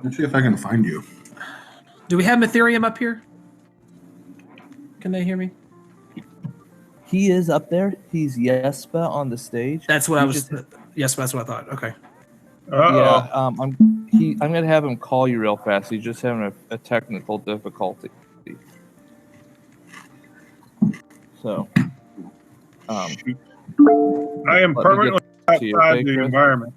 Let's see if I can find you. Do we have Ethereum up here? Can they hear me? He is up there. He's Yespa on the stage. That's what Yes, that's what I thought. Okay. Yeah. I'm gonna have him call you real fast. He's just having a technical difficulty. So. I am permanently outside the environment.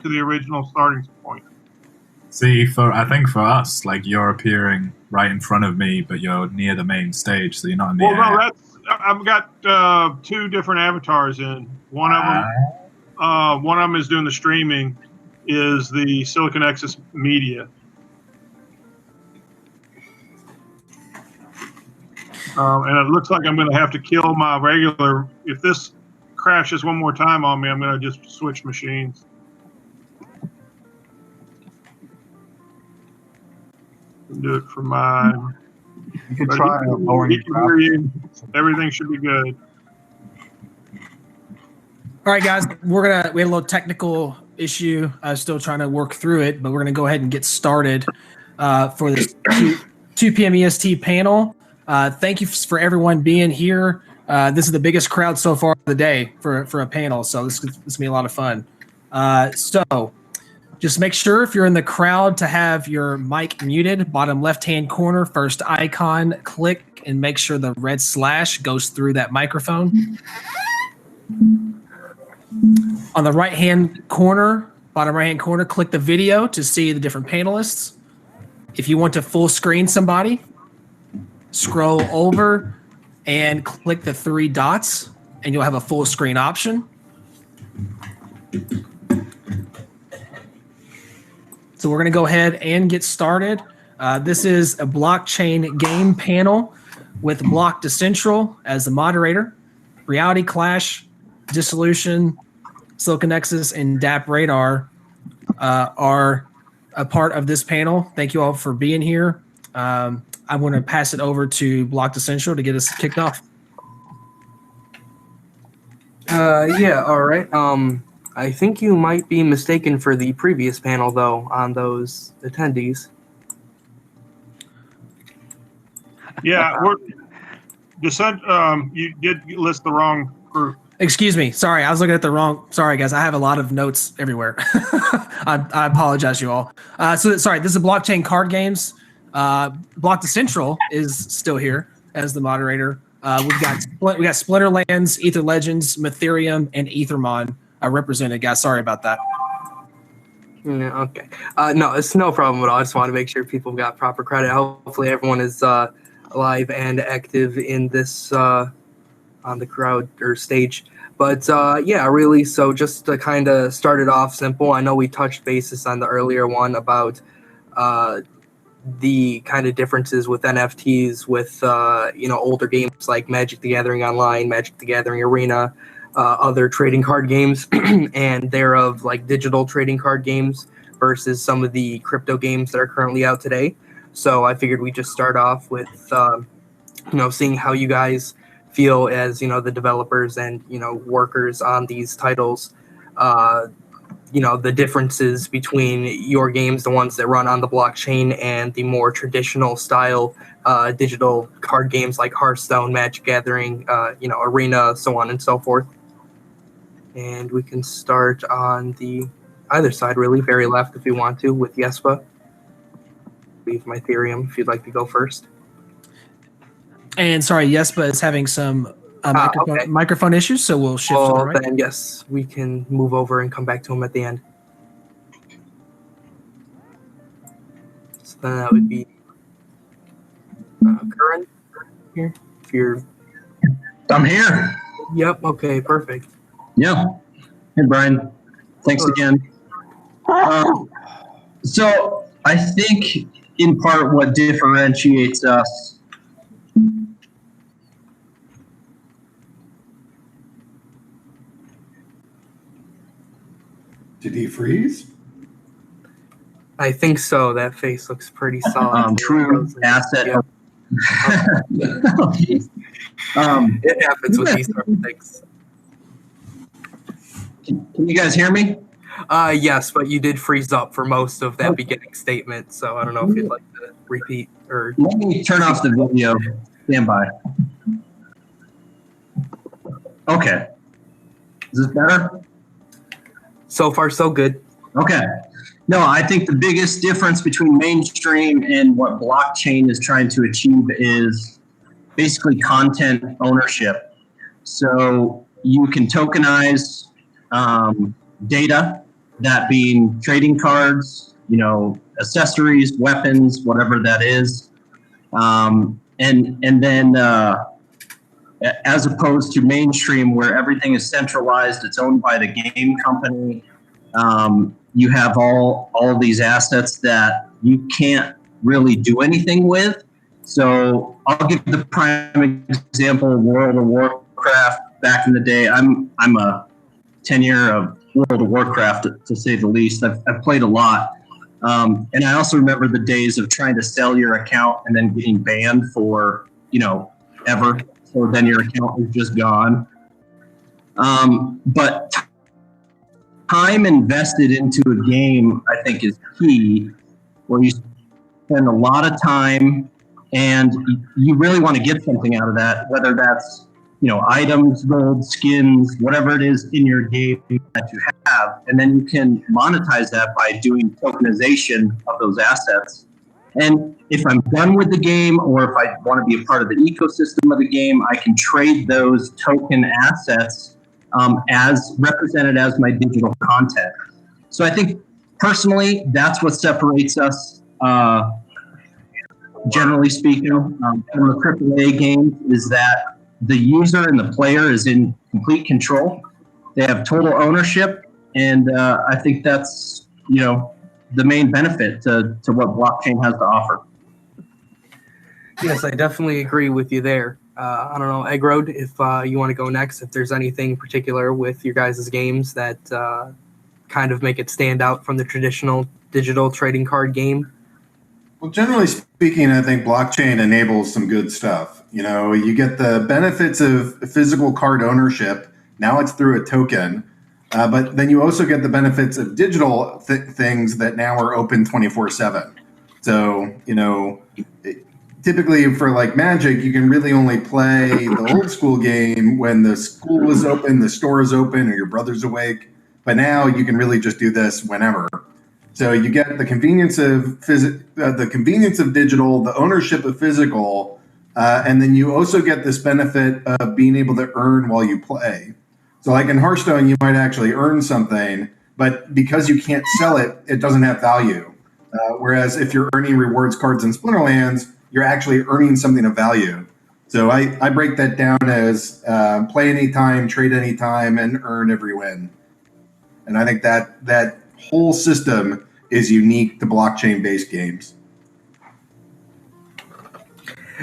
To the original starting point. See, I think for us, like you're appearing right in front of me, but you're near the main stage, so you're not in the air. No, I've got two different avatars in. One of them is doing the streaming, is the Silicon Nexus Media. And it looks like I'm going to have to kill my regular. If this crashes one more time on me, I'm going to just switch machines. Do it for mine. You can try lowering you. Everything should be good. All right, guys, we had a little technical issue. I was still trying to work through it, but we're going to go ahead and get started for this 2 p.m. EST panel. Thank you for everyone being here. This is the biggest crowd so far of the day for a panel, so this is going to be a lot of fun. So Just make sure if you're in the crowd to have your mic muted, bottom left-hand corner, first icon, click and make sure the red slash goes through that microphone. On the right-hand corner, bottom right-hand corner, click the video to see the different panelists. If you want to full screen somebody, scroll over and click the 3 dots and you'll have a full screen option. So we're going to go ahead and get started. This is a blockchain game panel with Block to Central as the moderator. Reality Clash, Dissolution, Silicon Nexus, and DAP Radar are a part of this panel. Thank you all for being here. I'm going to pass it over to Block to Central to get us kicked off. Yeah, all right. I think you might be mistaken for the previous panel, though, on those attendees. Yeah, you did list the wrong group. Excuse me. Sorry, I was looking at the wrong. Sorry, guys. I have a lot of notes everywhere. I apologize, you all. Sorry, this is Blockchain Card Games. Block to Central is still here as the moderator. We got Splinterlands, Ether Legends, Ethereum, and Ethermon represented. Guys, sorry about that. Yeah, okay. No, it's no problem at all. I just want to make sure people got proper credit. Hopefully, everyone is live and active in this on the crowd or stage. But yeah, really. So just to kind of start it off simple. I know we touched basis on the earlier one about the kind of differences with NFTs with older games like Magic the Gathering Online, Magic the Gathering Arena, other trading card games, and thereof like digital trading card games versus some of the crypto games that are currently out today. So I figured we'd just start off with seeing how you guys feel as the developers and workers on these titles. The differences between your games, the ones that run on the blockchain, and the more traditional style digital card games like Hearthstone, Magic Gathering, Arena, so on and so forth. And we can start on the either side, really, very left if you want to, with Jesper. Leave my Ethereum if you'd like to go first. And sorry, Jesper is having some microphone issues, so we'll shift to the right. Then yes, we can move over and come back to him at the end. So then that would be Curran here. If you're, I'm here. yep. Okay. Perfect. Yeah. Hey, Brian. Thanks again. So I think in part what differentiates us. Did he freeze? I think so. That face looks pretty solid. True asset. Yep. It happens with these sort of things. Can you guys hear me? Yes, but you did freeze up for most of that beginning statement, so I don't know if you'd like to repeat or. Let me turn off the video. Stand by. Okay. Is this better? So far, so good. Okay. No, I think the biggest difference between mainstream and what blockchain is trying to achieve is basically content ownership. So you can tokenize data, that being trading cards, accessories, weapons, whatever that is. And then as opposed to mainstream where everything is centralized, it's owned by the game company. You have all these assets that you can't really do anything with. So I'll give the prime example of World of Warcraft. Back in the day, I'm a 10-year of World of Warcraft to say the least. I've played a lot. And I also remember the days of trying to sell your account and then getting banned for, ever. So then your account is just gone. But time invested into a game, I think, is key, where you spend a lot of time and you really want to get something out of that, whether that's, items, gold, skins, whatever it is in your game that you have, and then you can monetize that by doing tokenization of those assets. And if I'm done with the game, or if I want to be a part of the ecosystem of the game, I can trade those token assets as represented as my digital content. So I think personally, that's what separates us. Generally speaking, from the AAA games, is that the user and the player is in complete control. They have total ownership, and I think that's the main benefit to what blockchain has to offer. Yes, I definitely agree with you there. I don't know, Eggroad, if you want to go next, if there's anything particular with your guys' games that kind of make it stand out from the traditional digital trading card game. Well, generally speaking, I think blockchain enables some good stuff. You get the benefits of physical card ownership. Now it's through a token. But then you also get the benefits of digital things that now are open 24/7. So, typically for like Magic, you can really only play the old school game when the school is open, the store is open, or your brother's awake. But now you can really just do this whenever. So you get the convenience of digital, the ownership of physical, and then you also get this benefit of being able to earn while you play. So like in Hearthstone, you might actually earn something, but because you can't sell it, it doesn't have value. Whereas if you're earning rewards cards in Splinterlands, you're actually earning something of value. So I break that down as play anytime, trade anytime, and earn every win. And I think that whole system is unique to blockchain-based games.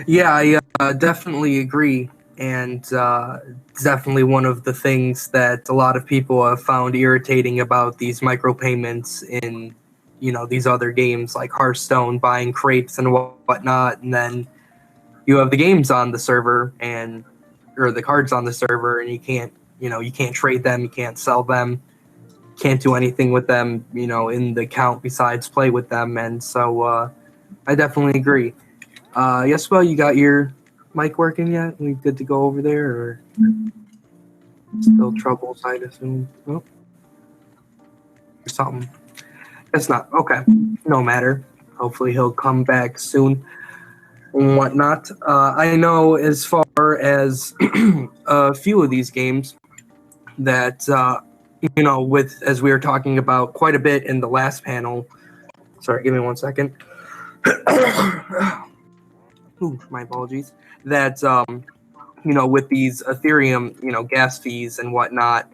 Yeah, I definitely agree. And definitely one of the things that a lot of people have found irritating about these micropayments in, these other games like Hearthstone, buying crates and whatnot, and then you have the games on the server or the cards on the server, and you can't trade them, you can't sell them, can't do anything with them, in the account besides play with them. And so I definitely agree. Yes, well, you got your mic working yet? We good to go over there, or still troubles, I'd assume? Oh. Or something. It's not. Okay. No matter. Hopefully he'll come back soon and whatnot. I know as far as a few of these games that, as we were talking about quite a bit in the last panel. Sorry, give me 1 second. Ooh, my apologies. That, with these Ethereum, gas fees and whatnot,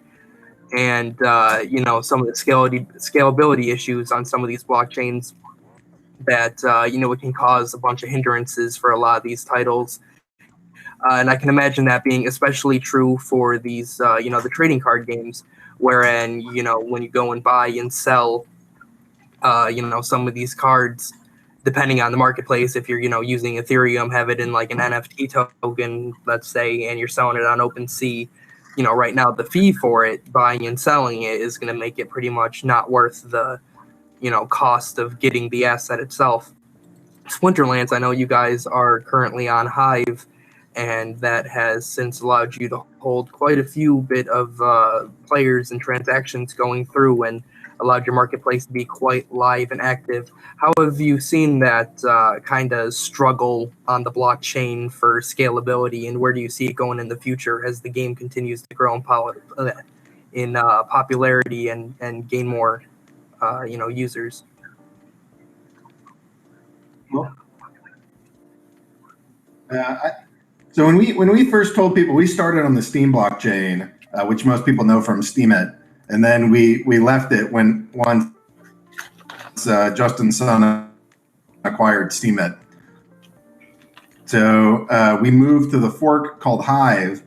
and, some of the scalability issues on some of these blockchains that, it can cause a bunch of hindrances for a lot of these titles. And I can imagine that being especially true for these, the trading card games, wherein, when you go and buy and sell, some of these cards, depending on the marketplace, if you're, using Ethereum, have it in like an NFT token, let's say, and you're selling it on OpenSea, right now the fee for it, buying and selling it, is going to make it pretty much not worth the, cost of getting the asset itself. Splinterlands, I know you guys are currently on Hive, and that has since allowed you to hold quite a few bit of players and transactions going through, and allowed your marketplace to be quite live and active. How have you seen that kind of struggle on the blockchain for scalability, and where do you see it going in the future as the game continues to grow in popularity and gain more, users? Well, so when we first told people, we started on the Steam blockchain, which most people know from Steemit, and then we left it once Justin Sun acquired Steemit. So we moved to the fork called Hive,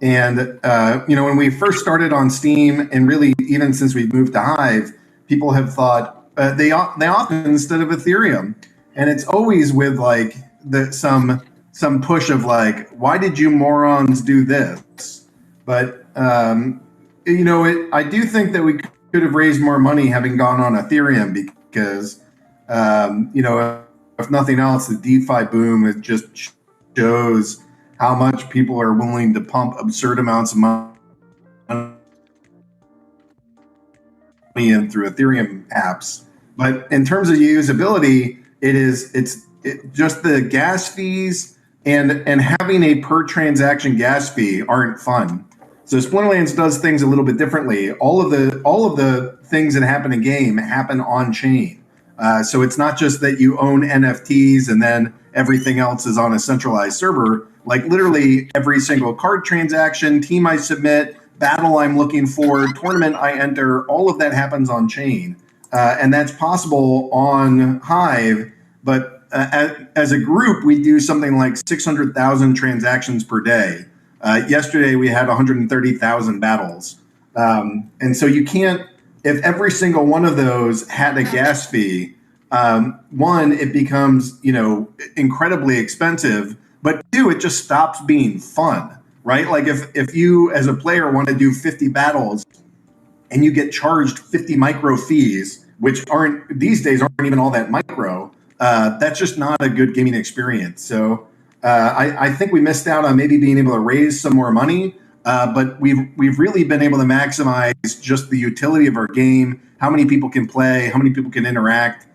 and when we first started on Steam, and really even since we moved to Hive, people have thought they often instead of Ethereum, and it's always with like some push of like, why did you morons do this? But I do think that we could have raised more money having gone on Ethereum, because if nothing else, the DeFi boom, it just shows how much people are willing to pump absurd amounts of money in through Ethereum apps. But in terms of usability, it's just the gas fees and having a per transaction gas fee aren't fun. So Splinterlands does things a little bit differently. All of the things that happen in game happen on chain. So it's not just that you own NFTs and then everything else is on a centralized server. Like literally every single card transaction, team I submit, battle I'm looking for, tournament I enter, all of that happens on chain. And that's possible on Hive, but as a group, we do something like 600,000 transactions per day. Yesterday, we had 130,000 battles. And so you can't, if every single one of those had a gas fee, one, it becomes, incredibly expensive, but two, it just stops being fun, right? Like if you as a player want to do 50 battles and you get charged 50 micro fees, which these days aren't even all that micro, that's just not a good gaming experience. So I think we missed out on maybe being able to raise some more money, but we've really been able to maximize just the utility of our game, how many people can play, how many people can interact.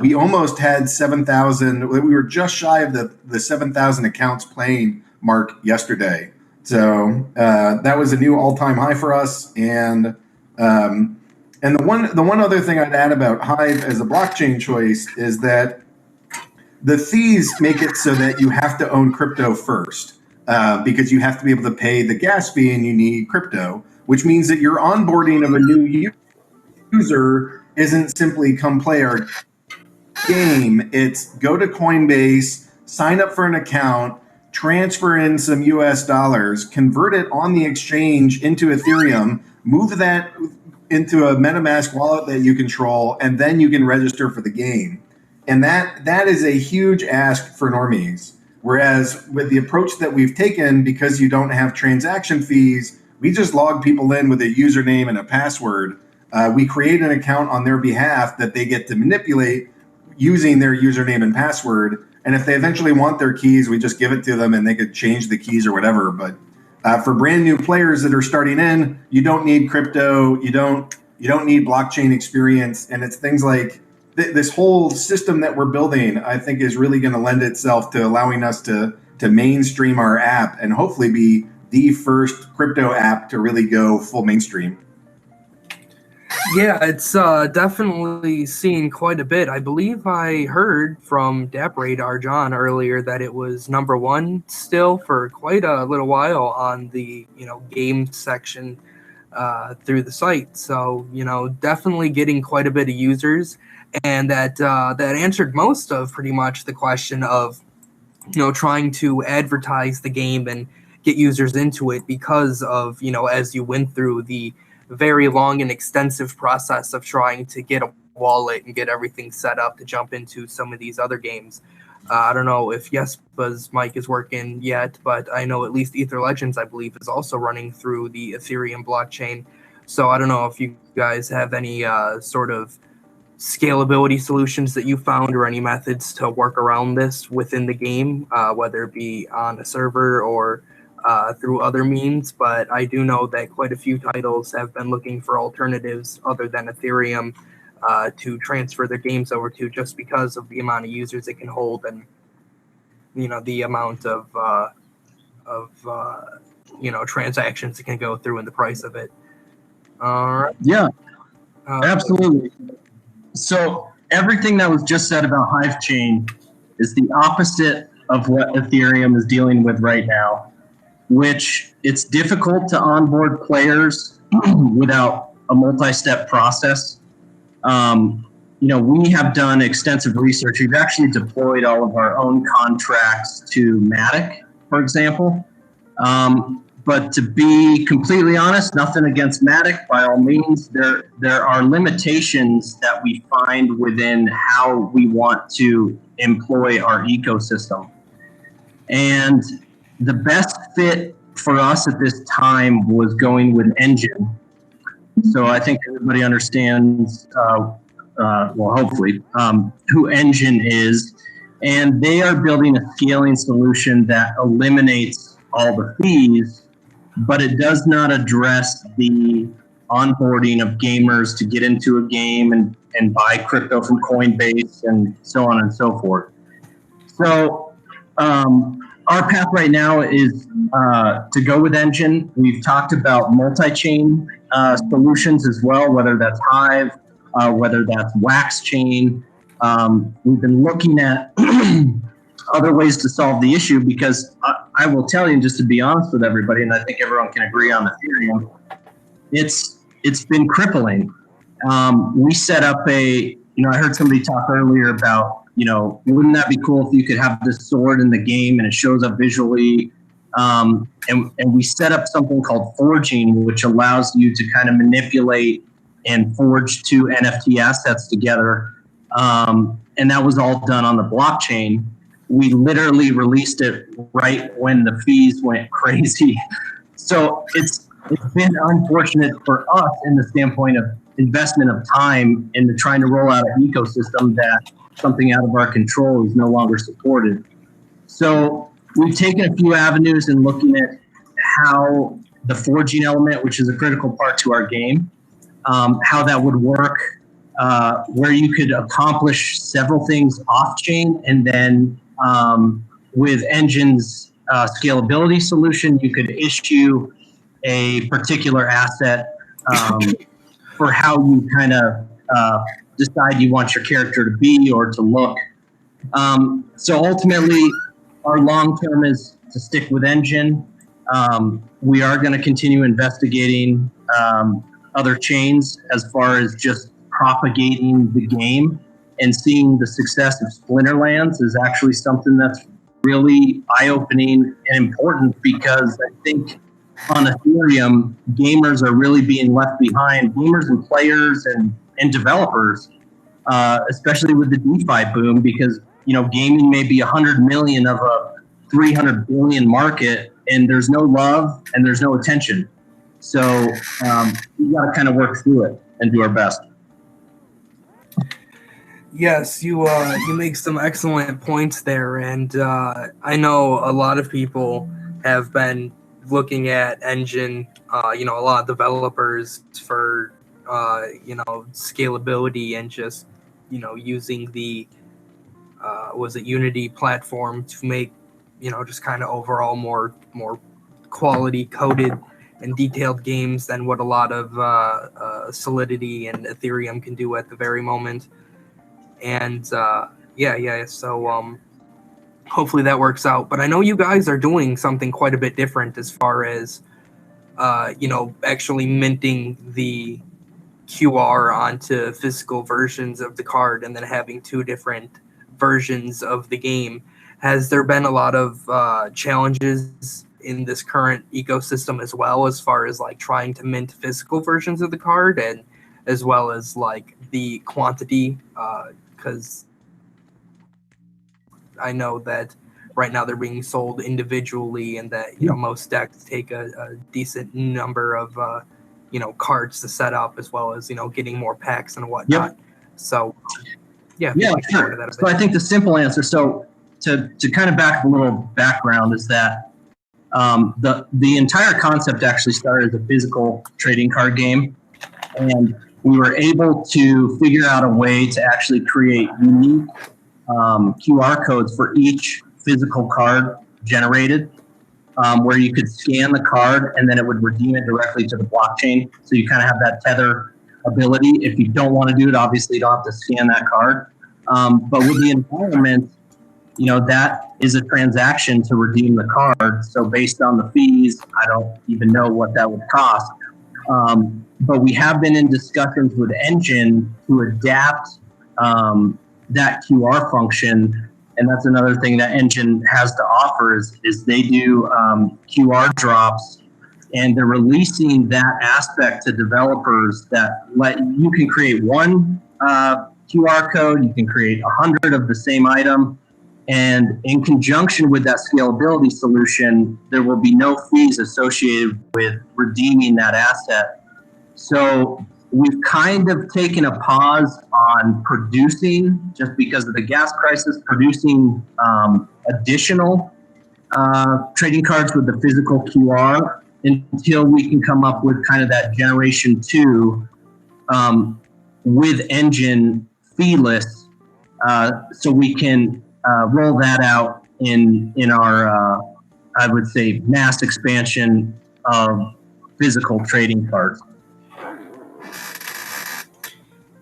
We almost had 7,000. We were just shy of the 7,000 accounts playing mark yesterday. So that was a new all-time high for us. And the one other thing I'd add about Hive as a blockchain choice is that the fees make it so that you have to own crypto first, because you have to be able to pay the gas fee and you need crypto, which means that your onboarding of a new user isn't simply come play our game. It's go to Coinbase, sign up for an account, transfer in some US dollars, convert it on the exchange into Ethereum, move that into a MetaMask wallet that you control, and then you can register for the game. And that is a huge ask for normies. Whereas with the approach that we've taken, because you don't have transaction fees, we just log people in with a username and a password. We create an account on their behalf that they get to manipulate using their username and password. And if they eventually want their keys, we just give it to them and they could change the keys or whatever. But for brand new players that are starting in, you don't need crypto, you don't need blockchain experience, and it's things like this whole system that we're building, I think, is really going to lend itself to allowing us to mainstream our app and hopefully be the first crypto app to really go full mainstream. Yeah, it's definitely seen quite a bit. I believe I heard from DapRadar John earlier that it was number one still for quite a little while on the game section through the site. So definitely getting quite a bit of users, and that answered most of pretty much the question of trying to advertise the game and get users into it, because of as you went through the very long and extensive process of trying to get a wallet and get everything set up to jump into some of these other games. I don't know if Jespa's mic is working yet, but I know at least Ether Legends, I believe, is also running through the Ethereum blockchain. So I don't know if you guys have any sort of scalability solutions that you found, or any methods to work around this within the game, whether it be on a server or through other means. But I do know that quite a few titles have been looking for alternatives other than Ethereum to transfer their games over to, just because of the amount of users it can hold, and the amount of transactions it can go through and the price of it. All right. Yeah, absolutely. So everything that was just said about Hive Chain is the opposite of what Ethereum is dealing with right now, which it's difficult to onboard players without a multi-step process. We have done extensive research. We've actually deployed all of our own contracts to Matic, for example. But to be completely honest, nothing against Matic, by all means. There are limitations that we find within how we want to employ our ecosystem. And the best fit for us at this time was going with Engine. So I think everybody understands, hopefully, who Engine is. And they are building a scaling solution that eliminates all the fees, but it does not address the onboarding of gamers to get into a game and buy crypto from Coinbase and so on and so forth. So our path right now is to go with Engine. We've talked about multi-chain solutions as well, whether that's Hive, whether that's Wax Chain. We've been looking at other ways to solve the issue because I will tell you, just to be honest with everybody, and I think everyone can agree on Ethereum, it's been crippling. We set up I heard somebody talk earlier about, wouldn't that be cool if you could have this sword in the game and it shows up visually? And we set up something called forging, which allows you to kind of manipulate and forge two NFT assets together. And that was all done on the blockchain. We literally released it right when the fees went crazy. So it's been unfortunate for us in the standpoint of investment of time into trying to roll out an ecosystem that something out of our control is no longer supported. So we've taken a few avenues in looking at how the forging element, which is a critical part to our game, how that would work, where you could accomplish several things off-chain, and then with Engine's scalability solution, you could issue a particular asset for how you kind of decide you want your character to be or to look. So ultimately, our long term is to stick with Engine. We are going to continue investigating other chains as far as just propagating the game, and seeing the success of Splinterlands is actually something that's really eye-opening and important, because I think on Ethereum, gamers are really being left behind, gamers and players and developers, especially with the DeFi boom, because gaming may be 100 million of a 300 billion market, and there's no love and there's no attention. So we got to kind of work through it and do our best. Yes, you make some excellent points there, and I know a lot of people have been looking at Engine, a lot of developers for scalability and just using the Unity platform to make just kind of overall more quality coded and detailed games than what a lot of Solidity and Ethereum can do at the very moment. And so hopefully that works out. But I know you guys are doing something quite a bit different as far as actually minting the QR onto physical versions of the card and then having two different versions of the game. Has there been a lot of challenges in this current ecosystem as well, as far as like trying to mint physical versions of the card, and as well as like the quantity? Because I know that right now they're being sold individually, and that most decks take a decent number of cards to set up, as well as getting more packs and whatnot. Yep. So yeah, sure. So I think the simple answer, so to kind of back up a little background, is that the entire concept actually started as a physical trading card game, and we were able to figure out a way to actually create unique QR codes for each physical card generated, where you could scan the card and then it would redeem it directly to the blockchain. So you kind of have that tether ability. If you don't want to do it, obviously you don't have to scan that card. But with the environment, that is a transaction to redeem the card. So based on the fees, I don't even know what that would cost. But we have been in discussions with Engine to adapt that QR function. And that's another thing that Engine has to offer is they do QR drops, and they're releasing that aspect to developers that you can create one QR code, you can create 100 of the same item, and in conjunction with that scalability solution, there will be no fees associated with redeeming that asset. So we've kind of taken a pause on producing, just because of the gas crisis, producing additional trading cards with the physical QR until we can come up with kind of that generation 2 with engine feeless, so we can roll that out in our I would say mass expansion of physical trading cards.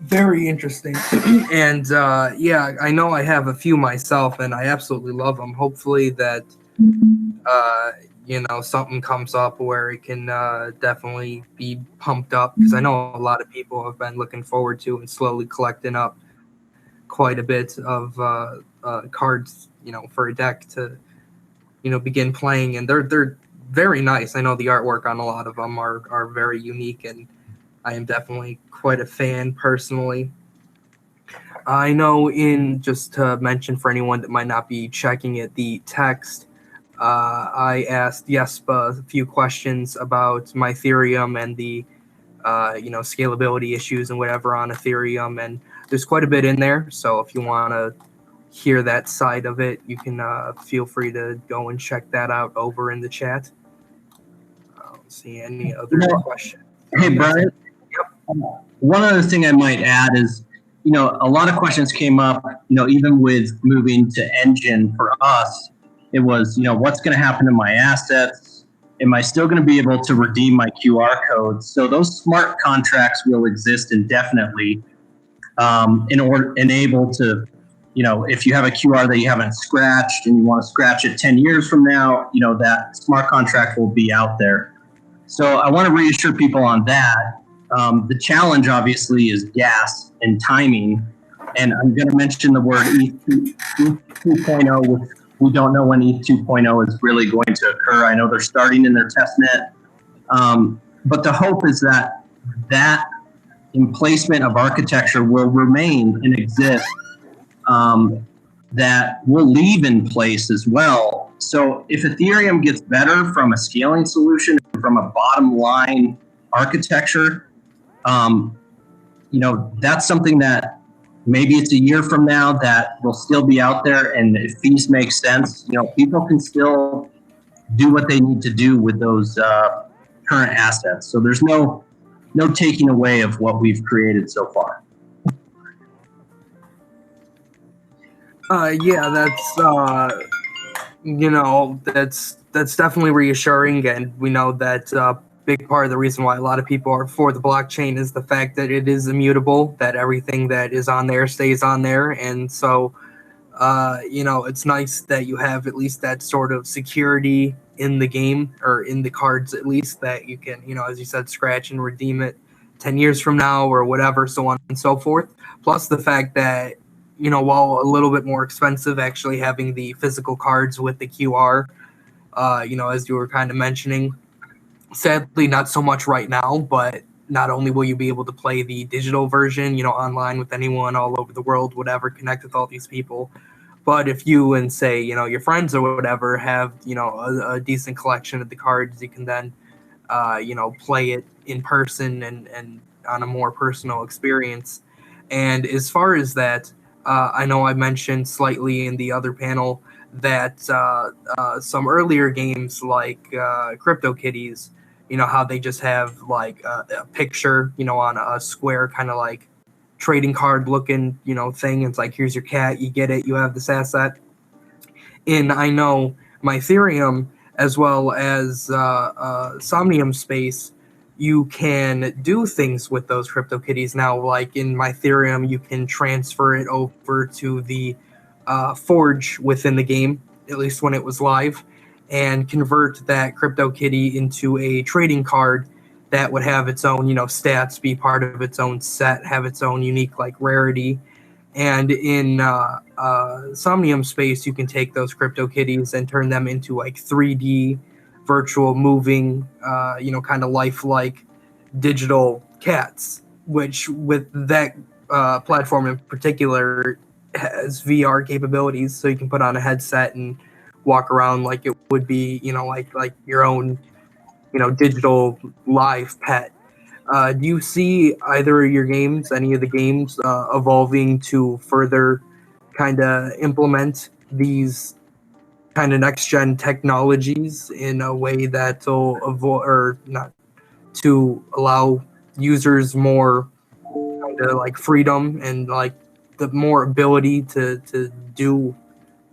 Very interesting. And yeah, I know I have a few myself, and I absolutely love them. Hopefully that something comes up where it can definitely be pumped up, because I know a lot of people have been looking forward to and slowly collecting up quite a bit of cards, for a deck to begin playing, and they're very nice. I know the artwork on a lot of them are very unique, and I am definitely quite a fan personally. I know, just to mention for anyone that might not be checking it, the text, I asked Jesper a few questions about my Ethereum and the scalability issues and whatever on Ethereum, and there's quite a bit in there. So if you want to hear that side of it, you can feel free to go and check that out over in the chat. I don't see any other questions. Hey, Brian. One other thing I might add is, a lot of questions came up, even with moving to Engine for us. It was, what's going to happen to my assets? Am I still going to be able to redeem my QR codes? So those smart contracts will exist indefinitely, enable to, if you have a QR that you haven't scratched and you want to scratch it 10 years from now, that smart contract will be out there. So I want to reassure people on that. The challenge, obviously, is gas and timing. And I'm going to mention the word ETH 2.0, which we don't know when ETH 2.0 is really going to occur. I know they're starting in their testnet. But the hope is that emplacement of architecture will remain and exist, that will leave in place as well. So if Ethereum gets better from a scaling solution, from a bottom line architecture, that's something that maybe it's a year from now that will still be out there, and if fees make sense, people can still do what they need to do with those current assets. So there's no taking away of what we've created so far. Yeah, that's definitely reassuring, and we know that big part of the reason why a lot of people are for the blockchain is the fact that it is immutable, that everything that is on there stays on there, and so it's nice that you have at least that sort of security in the game, or in the cards at least, that you can, as you said, scratch and redeem it 10 years from now or whatever, so on and so forth. Plus the fact that, while a little bit more expensive, actually having the physical cards with the QR, as you were kind of mentioning, sadly not so much right now, but not only will you be able to play the digital version, online with anyone all over the world, whatever, connect with all these people, but if you and say, your friends or whatever have, a decent collection of the cards, you can then, play it in person and on a more personal experience. And as far as that, I know I mentioned slightly in the other panel that some earlier games like CryptoKitties, how they just have like a picture, on a square kind of like trading card looking, thing. It's like, here's your cat, you get it, you have this asset. And I know my Ethereum, as well as Somnium Space, you can do things with those CryptoKitties now. Like in my Ethereum, you can transfer it over to the Forge within the game, at least when it was live, and convert that CryptoKitty into a trading card that would have its own, stats, be part of its own set, have its own unique like rarity. And in Somnium Space, you can take those CryptoKitties and turn them into like 3D virtual moving, kind of lifelike digital cats, which with that platform in particular has VR capabilities, so you can put on a headset and walk around like it would be, like your own, digital live pet. Do you see either of your games, any of the games, evolving to further kind of implement these kind of next gen technologies in a way that'll avoid or not to allow users more kind of like freedom and like the more ability to do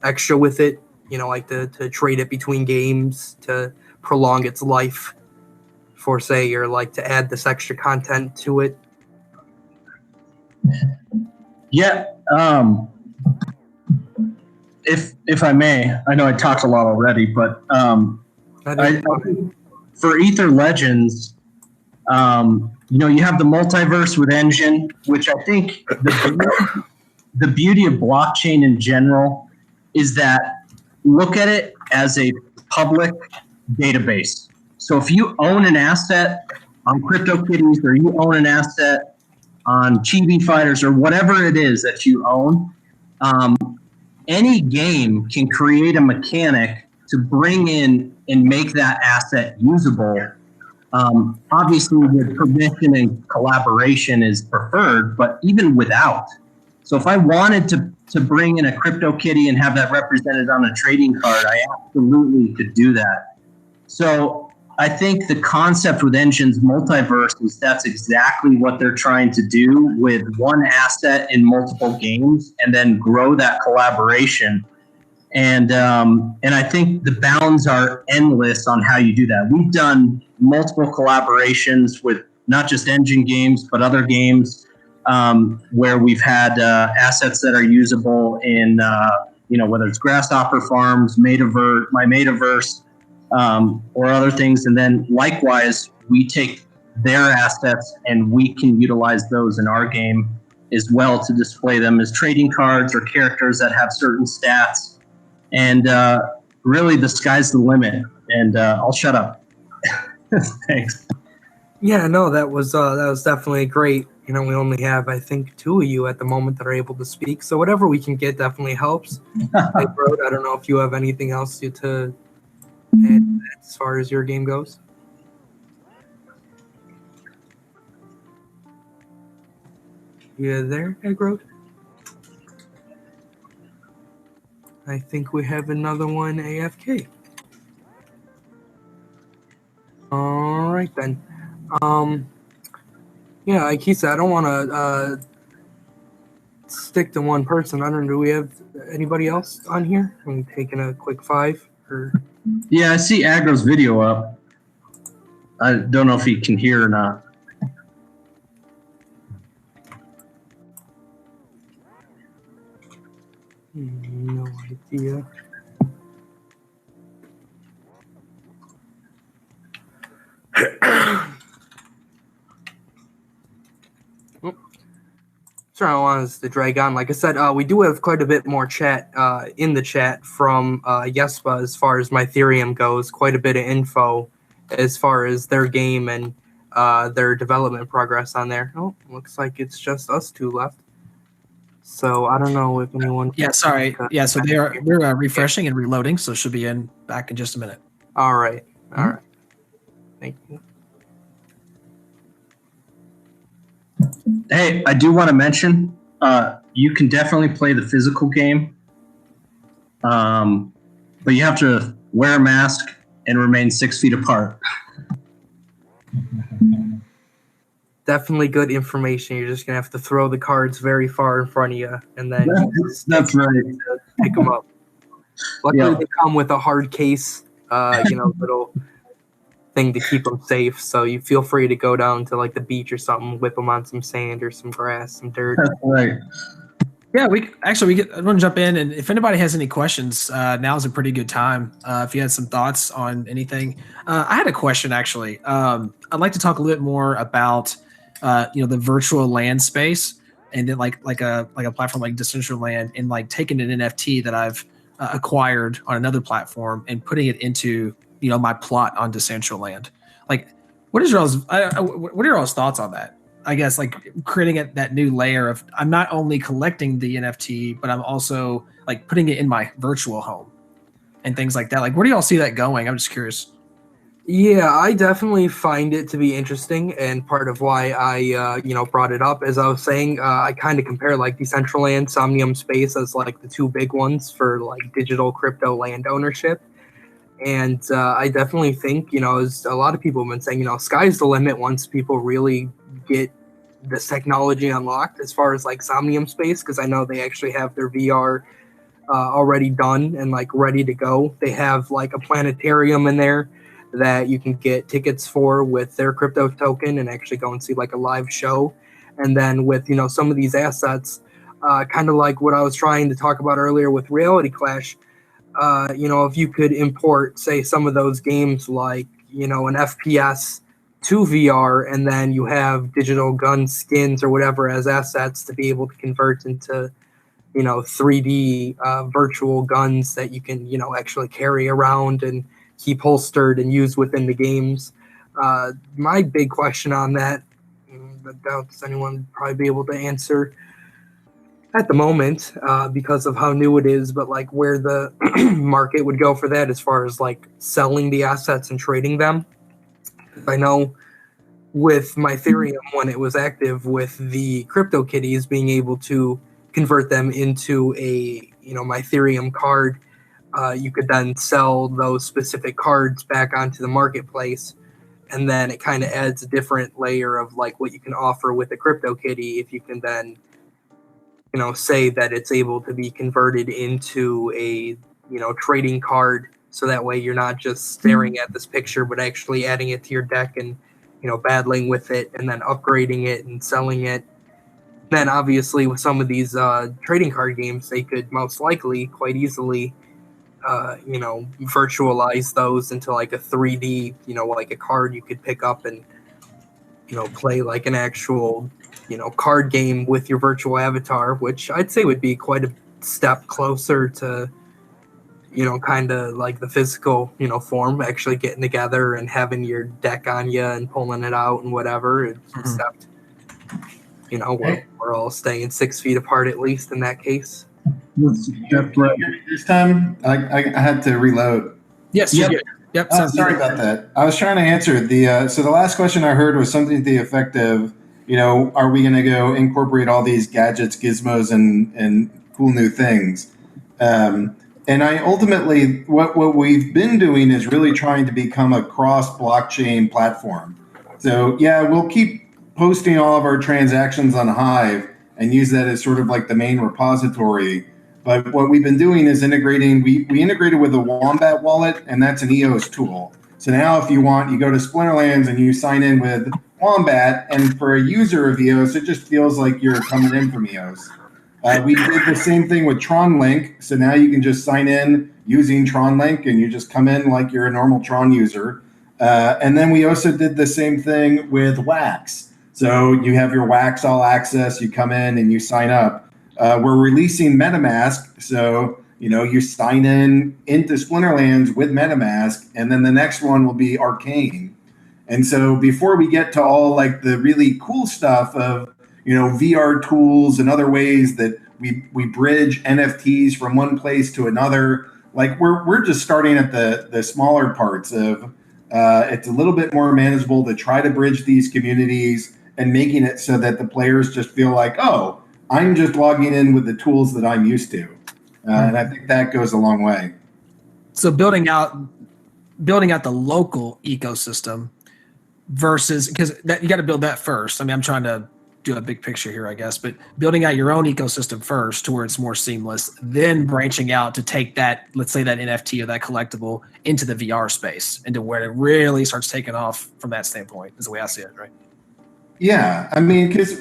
extra with it, like to trade it between games to prolong its life for say, or like to add this extra content to it? Yeah. If I may, I know I talked a lot already, but for Ether Legends, you have the multiverse with Engine, which I think the beauty of blockchain in general is that look at it as a public database. So if you own an asset on CryptoKitties or you own an asset on Chibi Fighters or whatever it is that you own, any game can create a mechanic to bring in and make that asset usable. Obviously, with permission and collaboration is preferred, but even without. So if I wanted to bring in a CryptoKitty and have that represented on a trading card, I absolutely could do that. So I think the concept with Engine's multiverse is that's exactly what they're trying to do with one asset in multiple games and then grow that collaboration. And I think the bounds are endless on how you do that. We've done multiple collaborations with not just Engine games, but other games where we've had assets that are usable in, whether it's Grasshopper Farms, my Metaverse, or other things. And then likewise, we take their assets and we can utilize those in our game as well to display them as trading cards or characters that have certain stats. And really, the sky's the limit. And I'll shut up. Thanks. Yeah, no, that was definitely great. We only have, I think, 2 of you at the moment that are able to speak. So whatever we can get definitely helps. Hey, bro, I don't know if you have anything else to add as far as your game goes. You there, Eggroad? I think we have another one AFK. All right then. Yeah, like he said, I don't want to stick to one person. I don't know. Do we have anybody else on here? I'm taking a quick 5. Or Yeah, I see Agro's video up. I don't know if he can hear or not. no idea. Sorry, I don't want us to drag on. Like I said, we do have quite a bit more chat in the chat from Yespa as far as Mytherium goes. Quite a bit of info as far as their game and their development progress on there. Oh, looks like it's just us 2 left. So I don't know if anyone. Yeah, sorry. Yeah, so they're refreshing and reloading, so should be back in just a minute. All right. All right. Thank you. Hey, I do want to mention, you can definitely play the physical game, but you have to wear a mask and remain 6 feet apart. Definitely good information. You're just gonna have to throw the cards very far in front of you, and then That's right. pick them up. Luckily, they come with a hard case, little thing to keep them safe. So you feel free to go down to like the beach or something, whip them on some sand or some grass, some dirt. That's right. Yeah, I want to jump in, and if anybody has any questions, now's a pretty good time. If you had some thoughts on anything, I had a question actually. I'd like to talk a little bit more about the virtual land space, and then like a platform like Decentraland, and like taking an NFT that I've acquired on another platform and putting it into my plot on Decentraland. Like, what are y'all's thoughts on that? I guess like creating that new layer of I'm not only collecting the NFT, but I'm also like putting it in my virtual home and things like that. Like, where do y'all see that going? I'm just curious. Yeah, I definitely find it to be interesting, and part of why I brought it up, as I was saying, I kind of compare like Decentraland, Somnium Space as like the two big ones for like digital crypto land ownership. And I definitely think, as a lot of people have been saying, sky's the limit once people really get this technology unlocked as far as like Somnium Space, because I know they actually have their VR already done and like ready to go. They have like a planetarium in there that you can get tickets for with their crypto token and actually go and see like a live show. And then with some of these assets, kind of like what I was trying to talk about earlier with Reality Clash, if you could import, say, some of those games like, an FPS to VR, and then you have digital gun skins or whatever as assets to be able to convert into, 3D virtual guns that you can, actually carry around and keep holstered and use within the games. My big question on that, I doubt does anyone would probably be able to answer at the moment because of how new it is, but like where the market would go for that as far as like selling the assets and trading them. I know with my Ethereum when it was active with the crypto kitties being able to convert them into a my Ethereum card, you could then sell those specific cards back onto the marketplace, and then it kind of adds a different layer of like what you can offer with a crypto kitty if you can then say that it's able to be converted into a trading card, so that way you're not just staring at this picture but actually adding it to your deck and battling with it and then upgrading it and selling it. Then obviously with some of these trading card games, they could most likely quite easily virtualize those into like a 3D, like a card you could pick up and play like an actual card game with your virtual avatar, which I'd say would be quite a step closer to kind of like the physical form, actually getting together and having your deck on you and pulling it out and whatever. Except we're all staying 6 feet apart at least in that case. This time I had to reload. Yes. Yep. Yep. Oh, sorry about that. I was trying to answer so the last question I heard was something to the effect of, are we going to go incorporate all these gadgets, gizmos, and cool new things? And I ultimately, what we've been doing is really trying to become a cross blockchain platform. So yeah, we'll keep posting all of our transactions on Hive and use that as sort of like the main repository. But what we've been doing is integrating, we integrated with the Wombat wallet, and that's an EOS tool. So now if you want, you go to Splinterlands and you sign in with Wombat, and for a user of EOS, it just feels like you're coming in from EOS. We did the same thing with Tron Link. So now you can just sign in using Tron Link and you just come in like you're a normal Tron user. And then we also did the same thing with Wax. So you have your Wax All Access, you come in and you sign up. We're releasing MetaMask, so you sign into Splinterlands with MetaMask, and then the next one will be Arcane. And so before we get to all like the really cool stuff of VR tools and other ways that we bridge NFTs from one place to another, like we're just starting at the smaller parts of it's a little bit more manageable to try to bridge these communities and making it so that the players just feel like, oh, I'm just logging in with the tools that I'm used to. And I think that goes a long way. So building out the local ecosystem versus, because you got to build that first. I mean, I'm trying to do a big picture here, I guess, but building out your own ecosystem first to where it's more seamless, then branching out to take that, let's say that NFT or that collectible into the VR space, into where it really starts taking off from that standpoint, is the way I see it, right? Yeah, I mean, because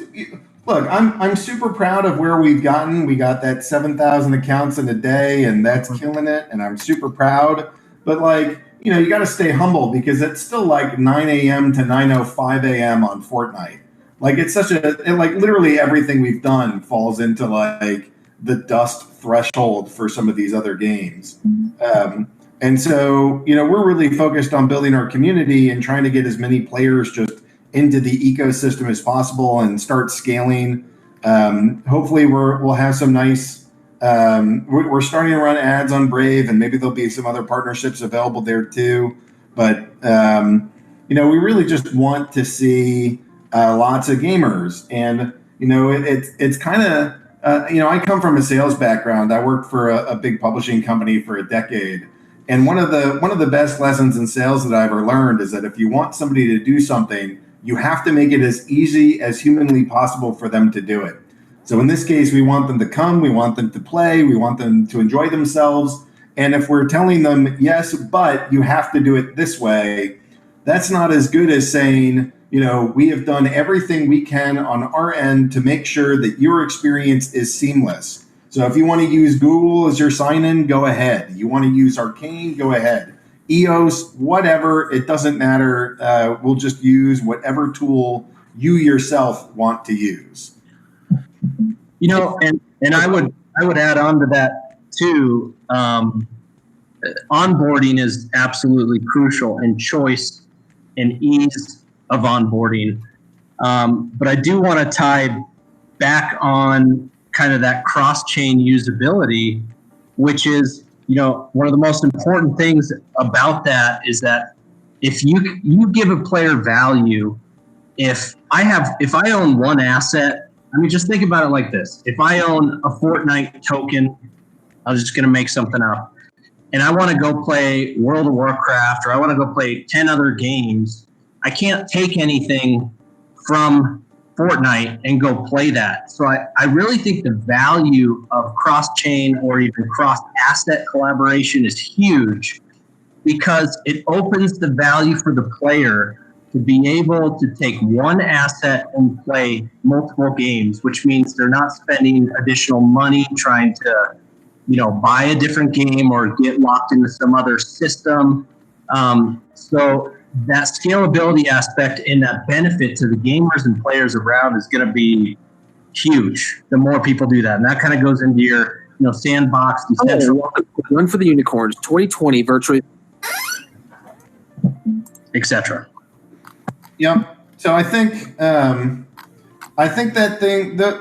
look, I'm super proud of where we've gotten. We got that 7,000 accounts in a day, and that's killing it. And I'm super proud. But like, you got to stay humble because it's still like 9 a.m. to 9:05 a.m. on Fortnite. Like it's like literally everything we've done falls into like the dust threshold for some of these other games. And so, we're really focused on building our community and trying to get as many players just into the ecosystem as possible and start scaling. Hopefully we'll have some nice, we're starting to run ads on Brave, and maybe there'll be some other partnerships available there too. But we really just want to see lots of gamers, and it's kind of I come from a sales background. I worked for a big publishing company for a decade, and one of the best lessons in sales that I ever learned is that if you want somebody to do something, you have to make it as easy as humanly possible for them to do it. So in this case, we want them to come, we want them to play, we want them to enjoy themselves. And if we're telling them, yes, but you have to do it this way, that's not as good as saying, we have done everything we can on our end to make sure that your experience is seamless. So if you want to use Google as your sign-in, go ahead. You want to use Arcane, go ahead. EOS, whatever, it doesn't matter. We'll just use whatever tool you yourself want to use. And I would add on to that too. Onboarding is absolutely crucial, and choice and ease of onboarding. But I do want to tie back on kind of that cross-chain usability, which is, one of the most important things about that is that if you give a player value, if I own one asset, just think about it like this. If I own a Fortnite token, I was just going to make something up, and I want to go play World of Warcraft, or I want to go play 10 other games, I can't take anything from Fortnite and go play that. So I really think the value of cross-chain or even cross-asset collaboration is huge, because it opens the value for the player to be able to take one asset and play multiple games, which means they're not spending additional money trying to, buy a different game or get locked into some other system. So that scalability aspect and that benefit to the gamers and players around is going to be huge the more people do that. And that kind of goes into your, sandbox, decentralized. Run for the unicorns, 2020 virtually, etc. Yep. So I think that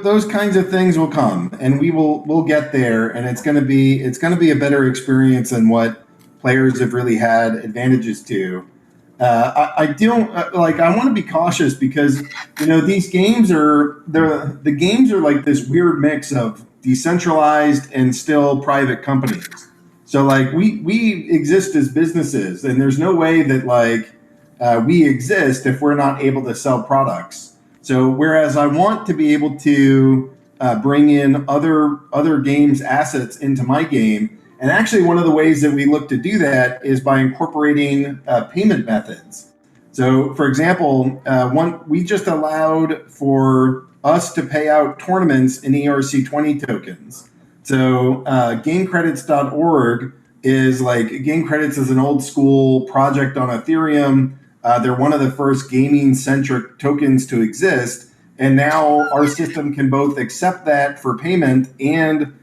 those kinds of things will come, and we'll get there, and it's going to be a better experience than what players have really had advantages to. I want to be cautious because these games are the games are like this weird mix of decentralized and still private companies. So we exist as businesses, and there's no way that we exist if we're not able to sell products. So whereas I want to be able to bring in other games assets into my game, and actually one of the ways that we look to do that is by incorporating payment methods. So for example, we just allowed for us to pay out tournaments in ERC20 tokens. So GameCredits.org is GameCredits is an old school project on Ethereum. They're one of the first gaming-centric tokens to exist, and now our system can both accept that for payment and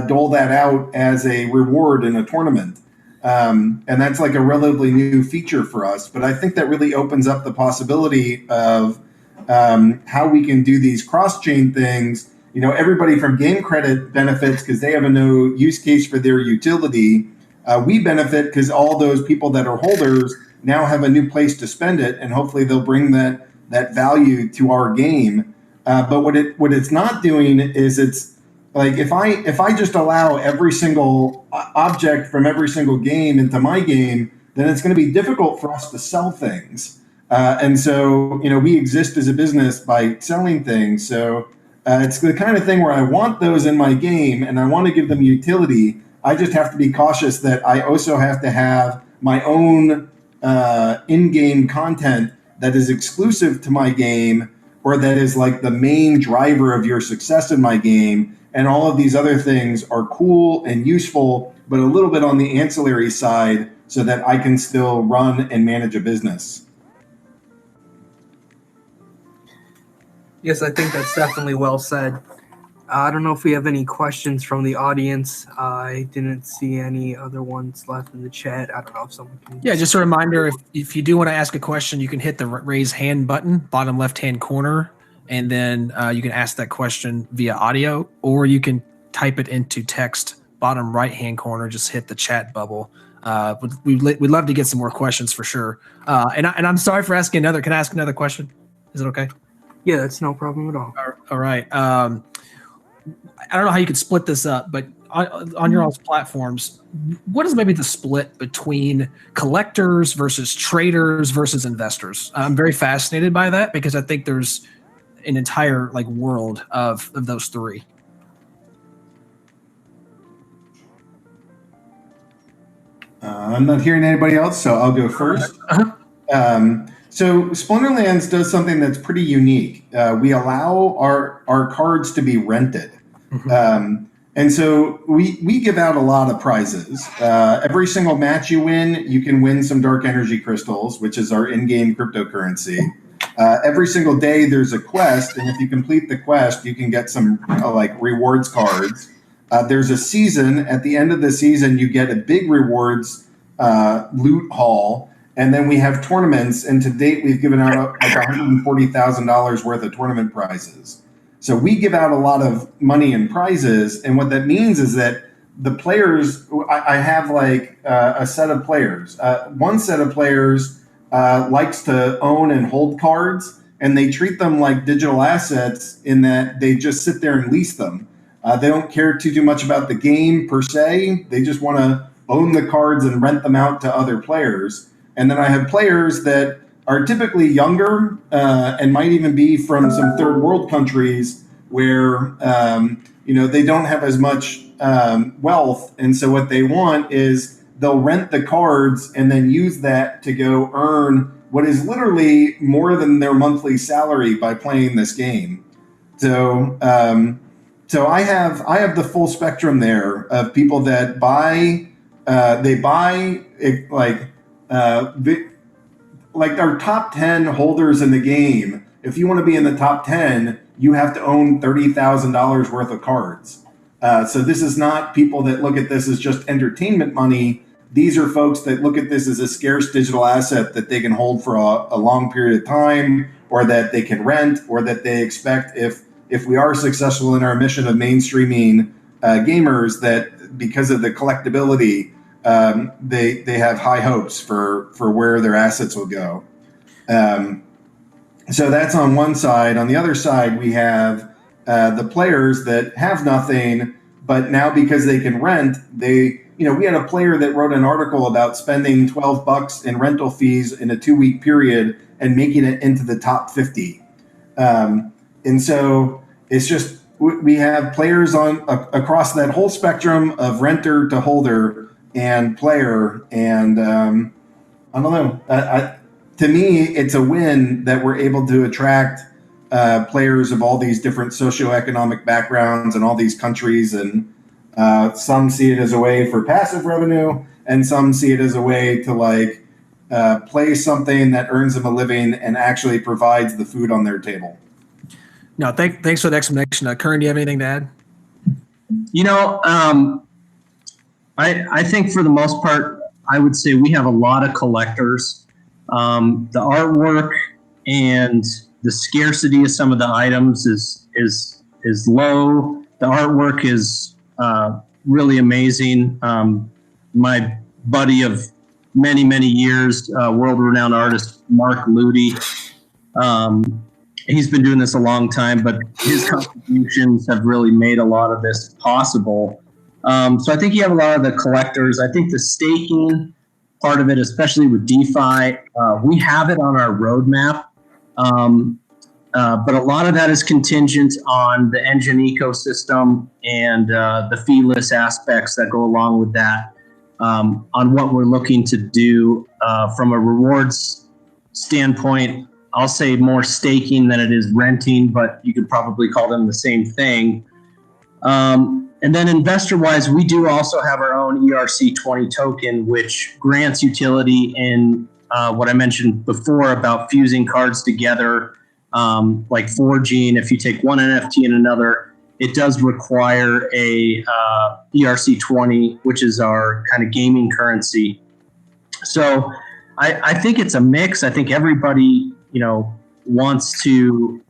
dole that out as a reward in a tournament. And that's a relatively new feature for us, but I think that really opens up the possibility of how we can do these cross-chain things. Everybody from Game Credit benefits because they have a no use case for their utility. We benefit because all those people that are holders now have a new place to spend it, and hopefully they'll bring that value to our game. But what it's not doing is it's if I just allow every single object from every single game into my game, then it's going to be difficult for us to sell things. And so we exist as a business by selling things. So it's the kind of thing where I want those in my game and I want to give them utility. I just have to be cautious that I also have to have my own in-game content that is exclusive to my game, or that is the main driver of your success in my game. And all of these other things are cool and useful, but a little bit on the ancillary side so that I can still run and manage a business. Yes, I think that's definitely well said. I don't know if we have any questions from the audience. I didn't see any other ones left in the chat. I don't know if someone can. Yeah, just a reminder, if you do want to ask a question, you can hit the raise hand button, bottom left-hand corner, and then you can ask that question via audio, or you can type it into text, bottom right-hand corner, just hit the chat bubble. But we'd love to get some more questions for sure. And I'm sorry for asking another. Can I ask another question? Is it okay? Yeah, that's no problem at all. All right. I don't know how you could split this up, but on your all's platforms, what is maybe the split between collectors versus traders versus investors? I'm very fascinated by that because I think there's an entire world of those three. I'm not hearing anybody else, so I'll go first. So Splinterlands does something that's pretty unique. We allow our cards to be rented. And so we give out a lot of prizes. Every single match you win, you can win some dark energy crystals, which is our in-game cryptocurrency. Every single day there's a quest, and if you complete the quest, you can get some rewards cards. There's a season. At the end of the season, you get a big rewards loot haul. And then we have tournaments, and to date, we've given out $140,000 worth of tournament prizes. So we give out a lot of money and prizes, and what that means is that the players, I have a set of players. One set of players likes to own and hold cards, and they treat them like digital assets in that they just sit there and lease them. They don't care too much about the game per se. They just want to own the cards and rent them out to other players. And then I have players that are typically younger and might even be from some third world countries where they don't have as much wealth. And so what they want is they'll rent the cards and then use that to go earn what is literally more than their monthly salary by playing this game. So I have the full spectrum there of people that buy. They buy our top 10 holders in the game. If you want to be in the top 10, you have to own $30,000 worth of cards. So this is not people that look at this as just entertainment money. These are folks that look at this as a scarce digital asset that they can hold for a long period of time, or that they can rent, or that they expect if we are successful in our mission of mainstreaming gamers, that because of the collectability, they have high hopes for where their assets will go. So that's on one side. On the other side, we have the players that have nothing, but now because they can rent, we had a player that wrote an article about spending $12 in rental fees in a 2-week period and making it into the top 50. And so it's just, we have players across that whole spectrum of renter to holder and player. And I don't know, to me, it's a win that we're able to attract players of all these different socioeconomic backgrounds and all these countries. And some see it as a way for passive revenue, and some see it as a way to play something that earns them a living and actually provides the food on their table. No, thanks for the explanation. Curran, do you have anything to add? I think for the most part, I would say we have a lot of collectors. The artwork and the scarcity of some of the items is low. The artwork is really amazing. My buddy of many, many years, world-renowned artist Mark Ludi, he's been doing this a long time, but his contributions have really made a lot of this possible. So I think you have a lot of the collectors. I think the staking part of it, especially with DeFi, we have it on our roadmap. But a lot of that is contingent on the engine ecosystem and the feeless aspects that go along with that, on what we're looking to do from a rewards standpoint. I'll say more staking than it is renting, but you could probably call them the same thing. And then investor-wise, we do also have our own ERC20 token, which grants utility in what I mentioned before about fusing cards together, like forging. If you take one NFT and another, it does require a ERC20, which is our kind of gaming currency. So I think it's a mix. I think everybody, wants to,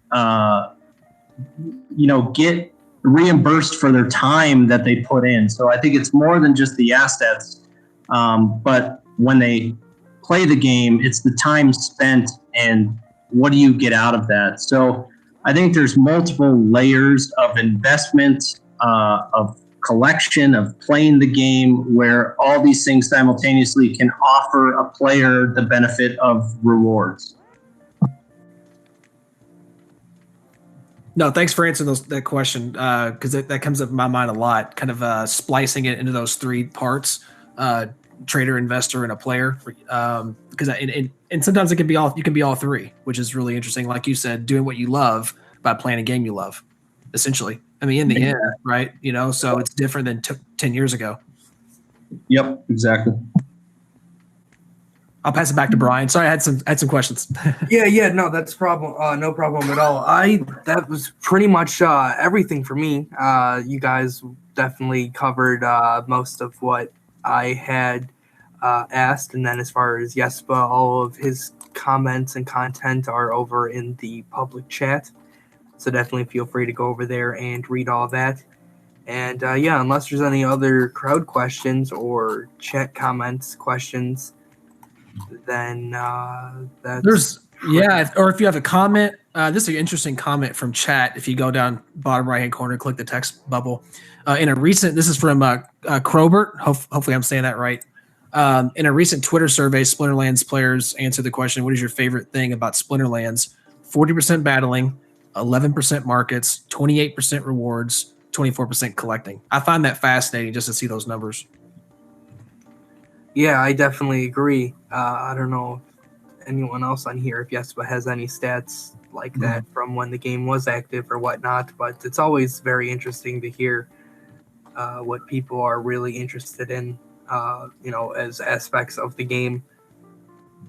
get reimbursed for their time that they put in. So I think it's more than just the assets. But when they play the game, it's the time spent and what do you get out of that? So I think there's multiple layers of investment, of collection, of playing the game, where all these things simultaneously can offer a player the benefit of rewards. No, thanks for answering that question, because that comes up in my mind a lot, kind of splicing it into those three parts, trader, investor, and a player. Because and sometimes it can be you can be all three, which is really interesting. Like you said, doing what you love by playing a game you love, essentially. I mean, in the end, right? So it's different than 10 years ago. Yep, exactly. I'll pass it back to Brian. Sorry, I had some questions. Yeah, no, that's problem. No problem at all. That was pretty much everything for me. You guys definitely covered most of what I had asked, and then as far as Jesper, all of his comments and content are over in the public chat. So definitely feel free to go over there and read all that. And unless there's any other crowd questions or chat comments questions, then that's or if you have a comment, this is an interesting comment from chat. If you go down bottom right hand corner, click the text bubble. This is from Crobert. Hopefully I'm saying that right. In a recent Twitter survey, Splinterlands players answered the question, what is your favorite thing about Splinterlands? 40% battling, 11% markets, 28% rewards, 24% collecting. I find that fascinating just to see those numbers. Yeah, I definitely agree. I don't know if anyone else on here, if Jesper has any stats like that from when the game was active or whatnot, but it's always very interesting to hear what people are really interested in, as aspects of the game.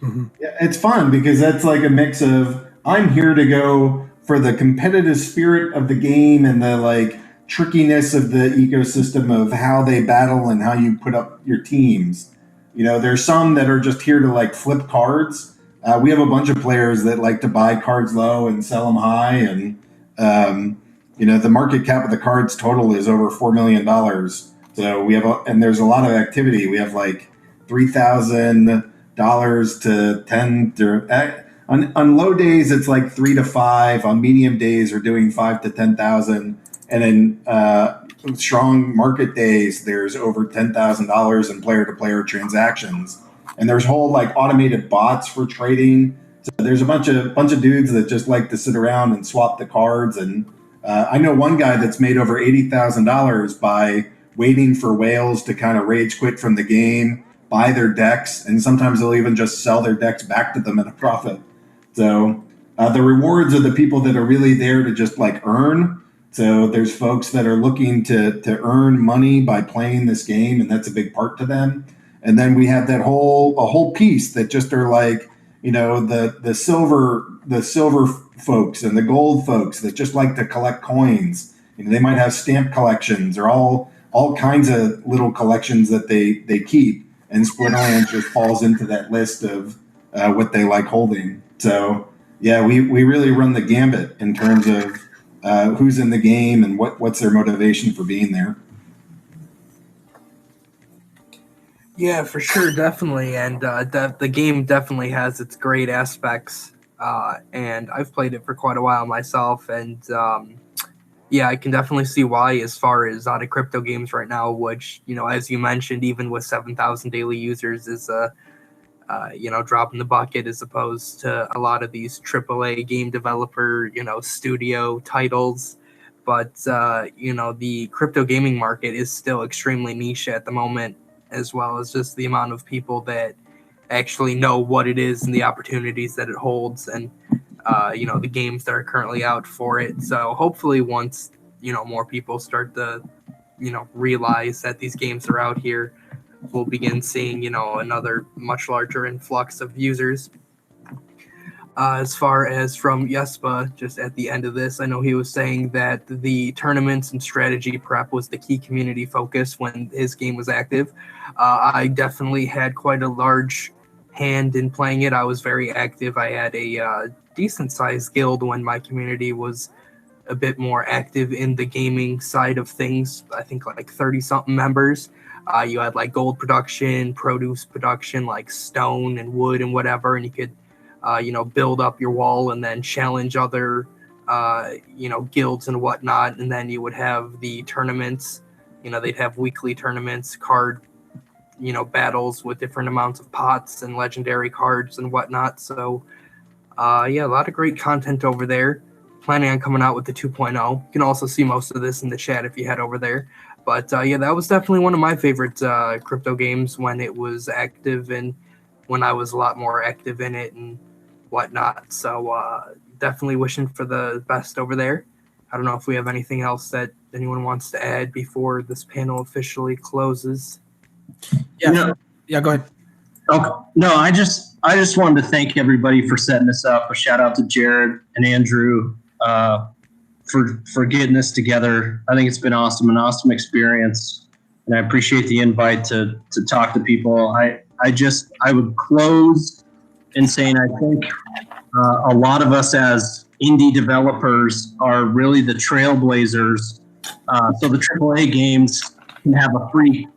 Mm-hmm. Yeah, it's fun because that's like a mix of I'm here to go for the competitive spirit of the game and the like trickiness of the ecosystem of how they battle and how you put up your teams. There's some that are just here to like flip cards. We have a bunch of players that like to buy cards low and sell them high. And, the market cap of the cards total is over $4 million. So and there's a lot of activity. We have like $3,000 to 10 to, on low days, it's like 3 to 5. On medium days, we're doing 5 to 10,000. And then, strong market days, there's over $10,000 in player-to-player transactions, and there's whole like automated bots for trading. So there's a bunch of dudes that just like to sit around and swap the cards. And I know one guy that's made over $80,000 by waiting for whales to kind of rage quit from the game, buy their decks, and sometimes they'll even just sell their decks back to them at a profit. So the rewards are the people that are really there to just like earn. So there's folks that are looking to earn money by playing this game, and that's a big part to them. And then we have a whole piece that just are like, the silver folks and the gold folks that just like to collect coins. They might have stamp collections or all kinds of little collections that they keep. And Splinterlands just falls into that list of what they like holding. So yeah, we really run the gambit in terms of who's in the game and what's their motivation for being there. Yeah, for sure, definitely, and the game definitely has its great aspects, and I've played it for quite a while myself, and I can definitely see why, as far as the crypto games right now, which, as you mentioned, even with 7,000 daily users is a drop in the bucket as opposed to a lot of these AAA game developer, studio titles. But, the crypto gaming market is still extremely niche at the moment, as well as just the amount of people that actually know what it is and the opportunities that it holds and, the games that are currently out for it. So hopefully once, more people start to, realize that these games are out here, we'll begin seeing, another much larger influx of users. As far as from Jesper, just at the end of this, I know he was saying that the tournaments and strategy prep was the key community focus when his game was active. I definitely had quite a large hand in playing it. I was very active. I had a decent-sized guild when my community was a bit more active in the gaming side of things. I think like 30-something members. You had like gold production, produce production, like stone and wood and whatever, and you could, build up your wall and then challenge other, guilds and whatnot. And then you would have the tournaments. They'd have weekly tournaments, card, battles with different amounts of pots and legendary cards and whatnot. So, a lot of great content over there. Planning on coming out with the 2.0. You can also see most of this in the chat if you head over there. But that was definitely one of my favorite crypto games when it was active and when I was a lot more active in it and whatnot. So definitely wishing for the best over there. I don't know if we have anything else that anyone wants to add before this panel officially closes. Yeah, go ahead. Okay. No, I just wanted to thank everybody for setting this up. A shout out to Jared and Andrew for getting this together. I think it's been awesome, an awesome experience, and I appreciate the invite to talk to people. I would close in saying I think a lot of us as indie developers are really the trailblazers. So the AAA games can have a free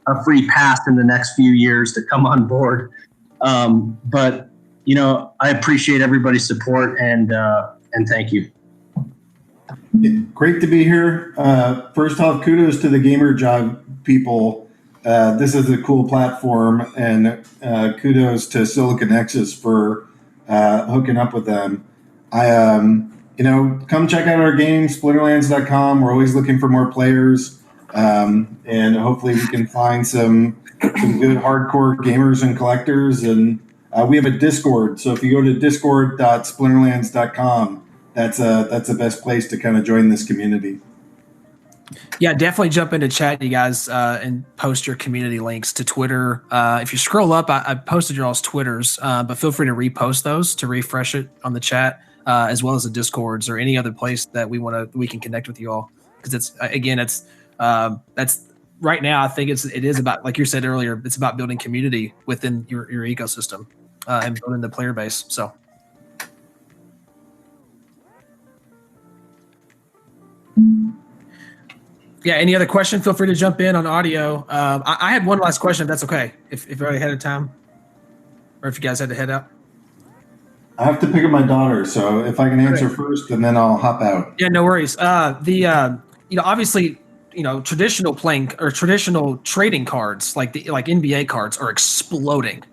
pass in the next few years to come on board. But I appreciate everybody's support and thank you. Great to be here. First off, kudos to the Gamer Job people. This is a cool platform, and kudos to Silicon Nexus for hooking up with them. Come check out our game, splinterlands.com. We're always looking for more players, and hopefully we can find some good hardcore gamers and collectors. And we have a Discord, so if you go to discord.splinterlands.com, that's the best place to kind of join this community. Yeah, definitely jump into chat, you guys, and post your community links to Twitter. If you scroll up, I posted your all's Twitters, but feel free to repost those to refresh it on the chat, as well as the Discords or any other place that we can connect with you all. Because that's right now. I think it is about, like you said earlier, it's about building community within your ecosystem and building the player base. So. Yeah. Any other question? Feel free to jump in on audio. I had one last question, if that's okay. If you're already ahead of time, or if you guys had to head out. I have to pick up my daughter, so if I can answer first, and then I'll hop out. Yeah, no worries. Obviously, traditional traditional trading cards like NBA cards are exploding.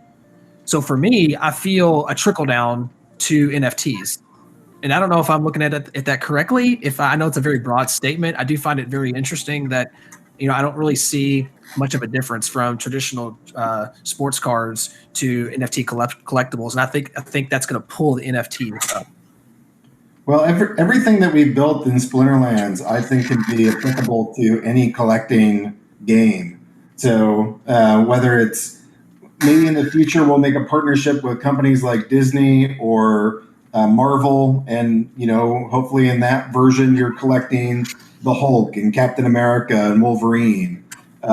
So for me, I feel a trickle down to NFTs. And I don't know if I'm looking at that correctly. I know it's a very broad statement, I do find it very interesting that, I don't really see much of a difference from traditional sports cards to NFT collectibles. And I think that's going to pull the NFTs up. Well, everything that we built in Splinterlands, I think, can be applicable to any collecting game. So whether it's maybe in the future we'll make a partnership with companies like Disney or Marvel, and hopefully in that version you're collecting the Hulk and Captain America and Wolverine.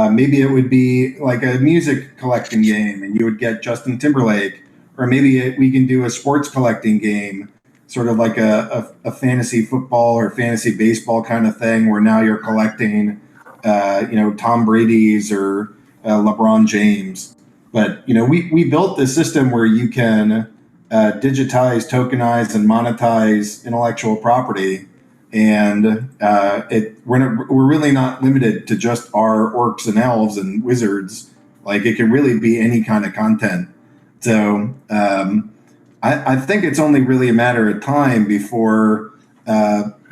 Maybe it would be like a music collecting game, and you would get Justin Timberlake. Or maybe we can do a sports collecting game, sort of like a fantasy football or fantasy baseball kind of thing, where now you're collecting, Tom Brady's or LeBron James. But we built this system where you can digitize, tokenize, and monetize intellectual property, and we're really not limited to just our orcs and elves and wizards. Like, it can really be any kind of content. So I think it's only really a matter of time before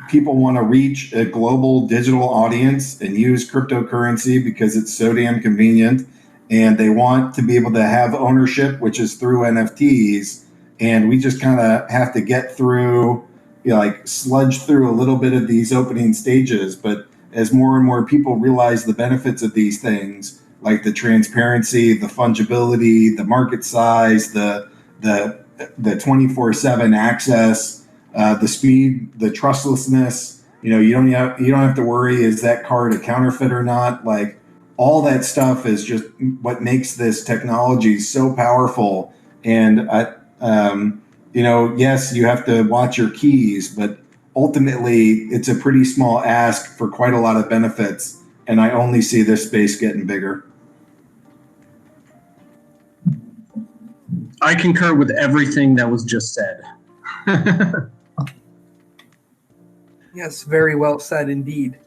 people want to reach a global digital audience and use cryptocurrency because it's so damn convenient, and they want to be able to have ownership, which is through NFTs. And we just kind of have to get through, sludge through a little bit of these opening stages. But as more and more people realize the benefits of these things, like the transparency, the fungibility, the market size, the 24/7 access, the speed, the trustlessness, you don't have to worry, is that card a counterfeit or not? Like, all that stuff is just what makes this technology so powerful. And yes, you have to watch your keys, but ultimately it's a pretty small ask for quite a lot of benefits. And I only see this space getting bigger. I concur with everything that was just said. Yes, very well said indeed.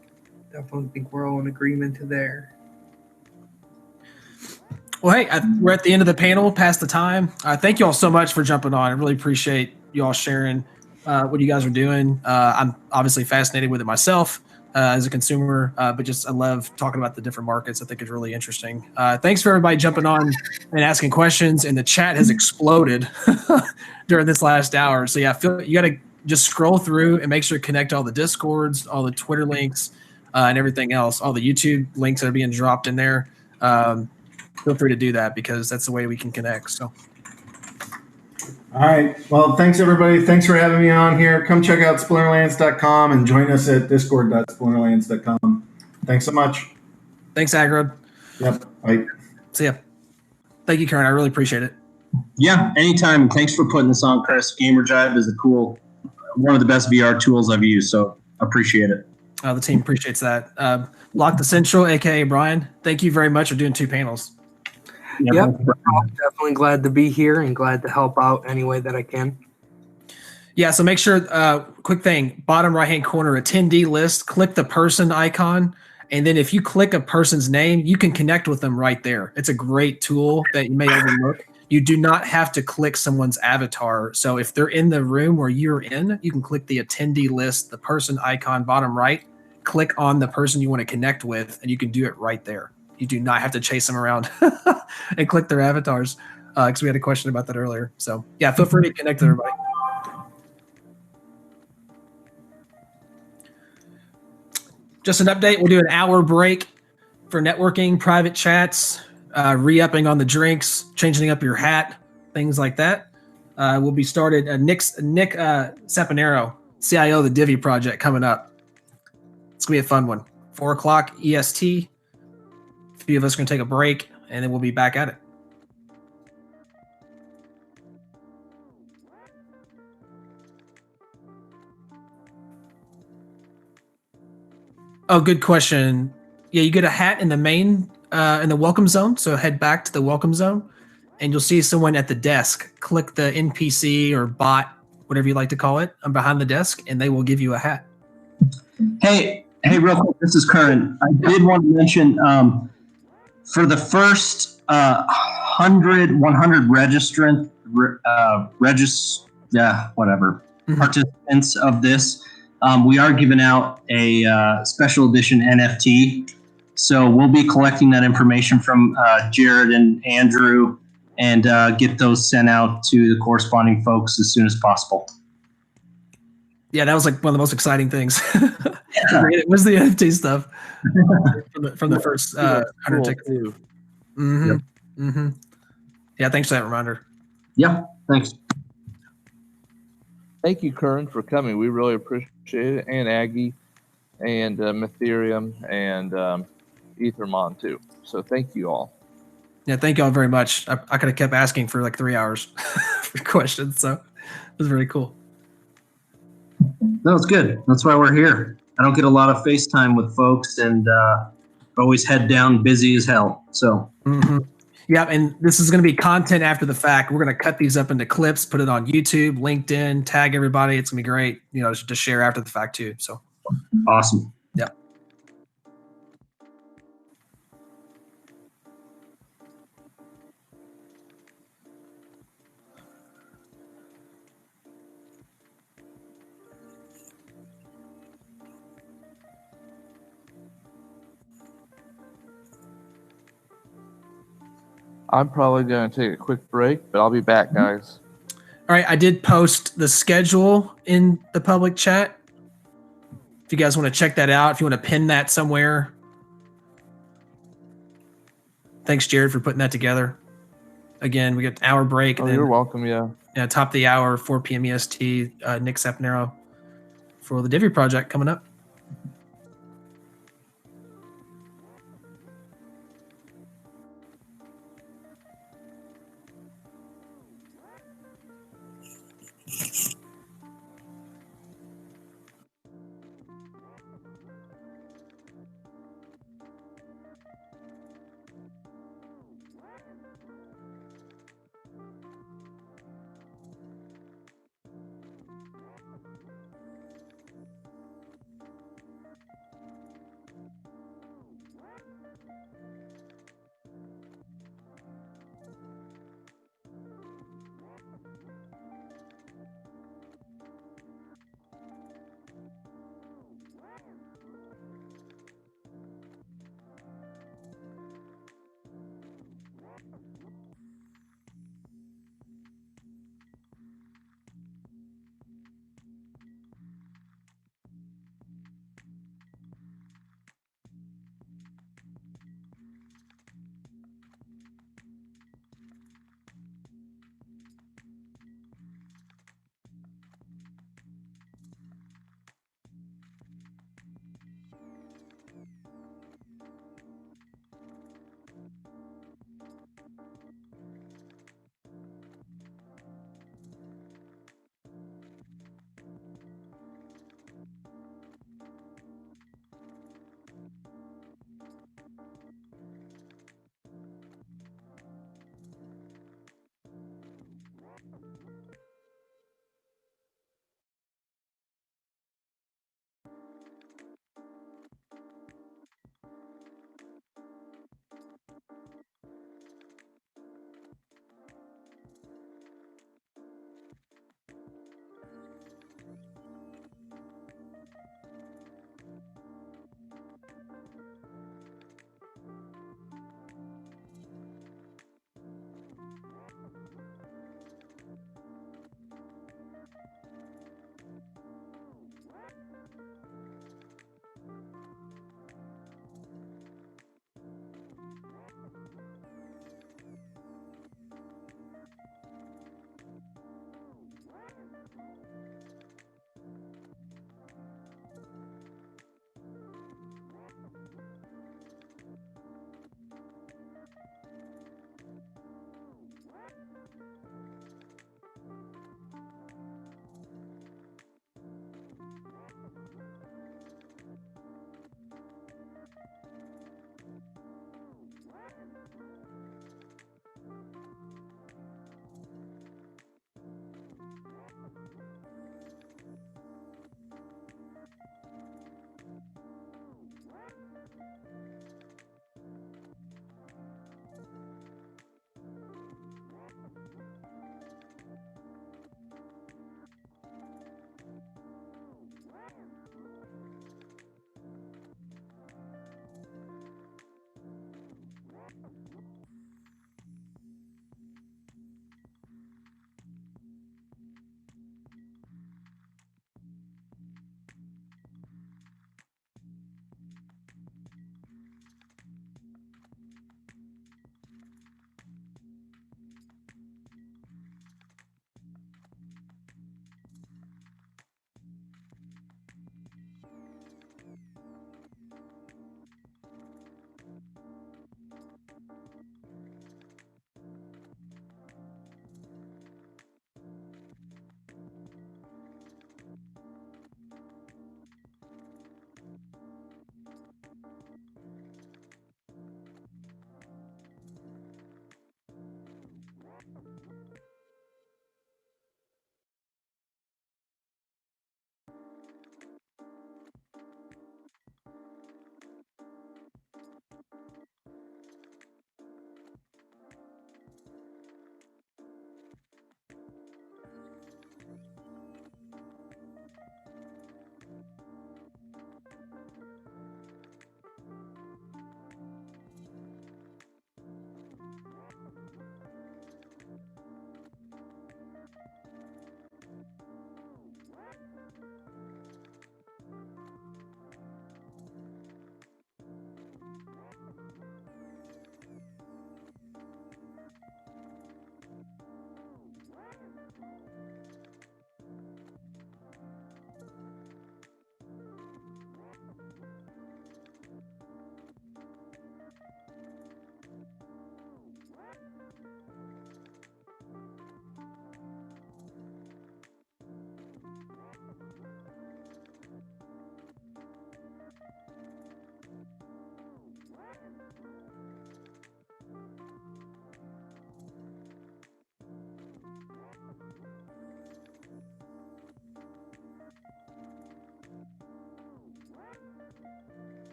Definitely think we're all in agreement there. Well, hey, we're at the end of the panel, past the time. Thank you all so much for jumping on. I really appreciate you all sharing what you guys are doing. I'm obviously fascinated with it myself as a consumer, but just I love talking about the different markets. I think it's really interesting. Thanks for everybody jumping on and asking questions, and the chat has exploded during this last hour. So yeah, you got to just scroll through and make sure to connect all the Discords, all the Twitter links, and everything else, all the YouTube links that are being dropped in there. Feel free to do that because that's the way we can connect. So, All right. Well, thanks everybody. Thanks for having me on here. Come check out splinterlands.com and join us at discord.splinterlands.com. Thanks so much. thanks, Agro. Yep. Bye. See ya. Thank you, Karen. I really appreciate it. Yeah, anytime. Thanks for putting this on, Chris. Gamer Jive is one of the best VR tools I've used, so appreciate it. The team appreciates that. Lock the Central, aka Brian. Thank you very much for doing 2 panels. Yep. I'm definitely glad to be here and glad to help out any way that I can. Yeah, so make sure, quick thing, bottom right-hand corner, attendee list, click the person icon, and then if you click a person's name, you can connect with them right there. It's a great tool that you may overlook. You do not have to click someone's avatar. So if they're in the room where you're in, you can click the attendee list, the person icon, bottom right, click on the person you want to connect with, and you can do it right there. You do not have to chase them around and click their avatars because we had a question about that earlier. So yeah, feel free to connect with everybody. Just an update. We'll do an hour break for networking, private chats, re-upping on the drinks, changing up your hat, things like that. We'll be started. Nick Saponaro, CIO of the Divi project, coming up. It's going to be a fun one. 4 o'clock EST. A few of us are going to take a break, and then we'll be back at it. Oh, good question. Yeah, you get a hat in the main, in the welcome zone. So head back to the welcome zone, and you'll see someone at the desk. Click the NPC or bot, whatever you like to call it, behind the desk, and they will give you a hat. Hey, real quick, this is Curran. I did want to mention for the first 100 registrant, participants of this, we are giving out a special edition NFT. So we'll be collecting that information from Jared and Andrew and get those sent out to the corresponding folks as soon as possible. Yeah, that was like one of the most exciting things. It was the NFT stuff from the first 100 tickets. Mm-hmm. Yep. Mm-hmm. Yeah, thanks for that reminder. Yeah, thanks. Thank you, Kern, for coming. We really appreciate it. And Aggie and Mytherium and Ethermon, too. So thank you all. Yeah, thank you all very much. I could have kept asking for like 3 hours for questions, so it was really cool. No, it's good. That's why we're here. I don't get a lot of FaceTime with folks, and always head down, busy as hell. So. Mm-hmm. Yeah, and this is going to be content after the fact. We're going to cut these up into clips, put it on YouTube, LinkedIn, tag everybody. It's going to be great, to share after the fact too. So awesome. Yeah. I'm probably going to take a quick break, but I'll be back, guys. All right, I did post the schedule in the public chat. If you guys want to check that out, if you want to pin that somewhere. Thanks, Jared, for putting that together. Again, we get an hour break. Oh, and then, you're welcome, yeah. Top of the hour, 4 p.m. EST, Nick Saponaro for the Divi project coming up.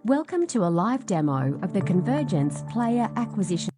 Welcome to a live demo of the Convergence Player Acquisition